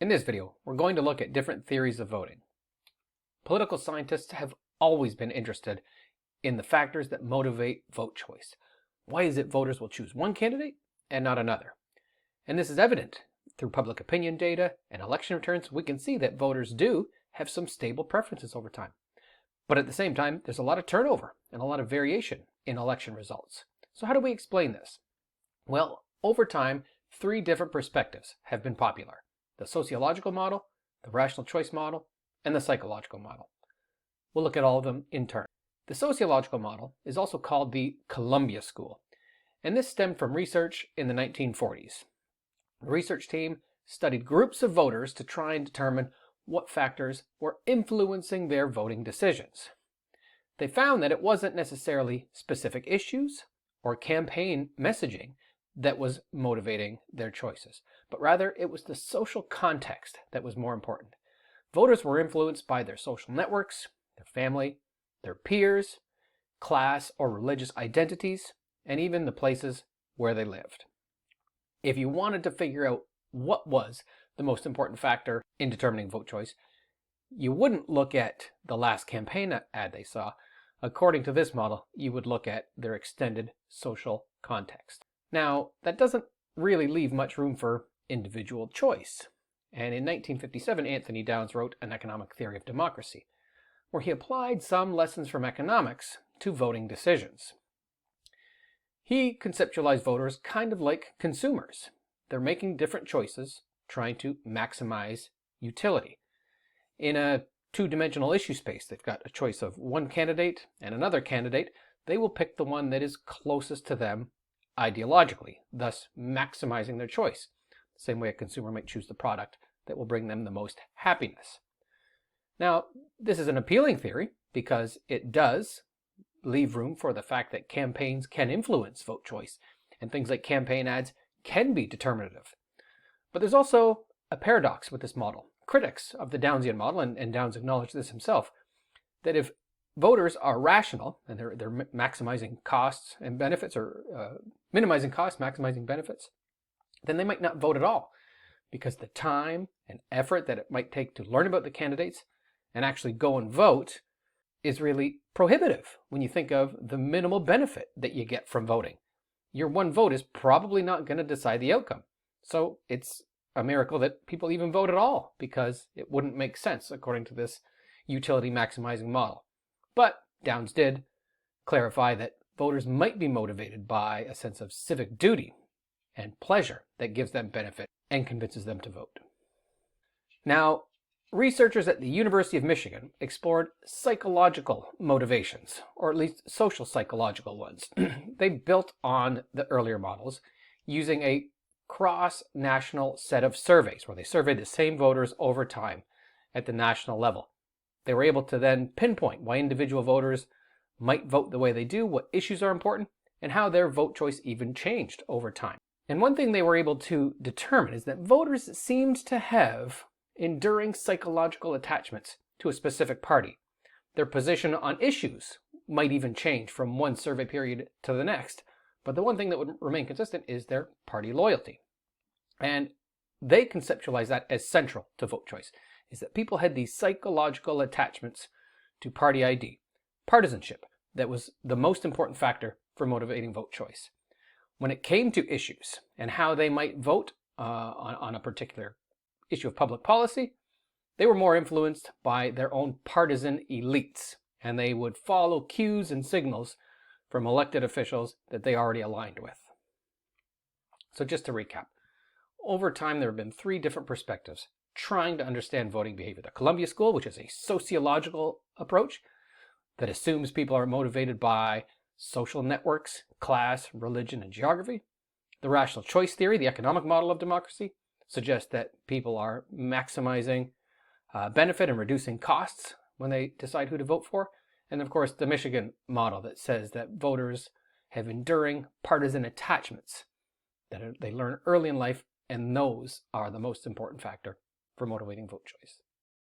In this video, we're going to look at different theories of voting. Political scientists have always been interested in the factors that motivate vote choice. Why is it voters will choose one candidate and not another? And this is evident through public opinion data and election returns. We can see that voters do have some stable preferences over time. But at the same time, there's a lot of turnover and a lot of variation in election results. So how do we explain this? Well, over time, three different perspectives have been popular: the sociological model, the rational choice model, and the psychological model. We'll look at all of them in turn. The sociological model is also called the Columbia School, and this stemmed from research in the 1940s. The research team studied groups of voters to try and determine what factors were influencing their voting decisions. They found that it wasn't necessarily specific issues or campaign messaging that was motivating their choices, but rather it was the social context that was more important. Voters were influenced by their social networks, their family, their peers, class or religious identities, and even the places where they lived. If you wanted to figure out what was the most important factor in determining vote choice, you wouldn't look at the last campaign ad they saw. According to this model, you would look at their extended social context. Now, that doesn't really leave much room for individual choice. And in 1957, Anthony Downs wrote An Economic Theory of Democracy, where he applied some lessons from economics to voting decisions. He conceptualized voters kind of like consumers. They're making different choices, trying to maximize utility. In a two-dimensional issue space, they've got a choice of one candidate and another candidate. They will pick the one that is closest to them ideologically, thus maximizing their choice. The same way a consumer might choose the product that will bring them the most happiness. Now, this is an appealing theory because it does leave room for the fact that campaigns can influence vote choice, and things like campaign ads can be determinative. But there's also a paradox with this model. Critics of the Downsian model, and Downs acknowledged this himself, that if voters are rational and they're maximizing costs and benefits, or minimizing costs, maximizing benefits, then they might not vote at all, because the time and effort that it might take to learn about the candidates and actually go and vote is really prohibitive when you think of the minimal benefit that you get from voting. Your one vote is probably not going to decide the outcome. So it's a miracle that people even vote at all, because it wouldn't make sense according to this utility maximizing model. But Downs did clarify that voters might be motivated by a sense of civic duty and pleasure that gives them benefit and convinces them to vote. Now, researchers at the University of Michigan explored psychological motivations, or at least social psychological ones. They built on the earlier models using a cross-national set of surveys where they surveyed the same voters over time at the national level. They were able to then pinpoint why individual voters might vote the way they do, what issues are important, and how their vote choice even changed over time. And one thing they were able to determine is that voters seemed to have enduring psychological attachments to a specific party. Their position on issues might even change from one survey period to the next, but the one thing that would remain consistent is their party loyalty. And they conceptualize that as central to vote choice, is that people had these psychological attachments to party ID, partisanship, that was the most important factor for motivating vote choice. When it came to issues and how they might vote on a particular issue of public policy, they were more influenced by their own partisan elites, and they would follow cues and signals from elected officials that they already aligned with. So just to recap, over time there have been three different perspectives trying to understand voting behavior. The Columbia School, which is a sociological approach that assumes people are motivated by social networks, class, religion, and geography. The rational choice theory, the economic model of democracy, suggests that people are maximizing benefit and reducing costs when they decide who to vote for. And of course, the Michigan model that says that voters have enduring partisan attachments that they learn early in life, and those are the most important factor for motivating vote choice.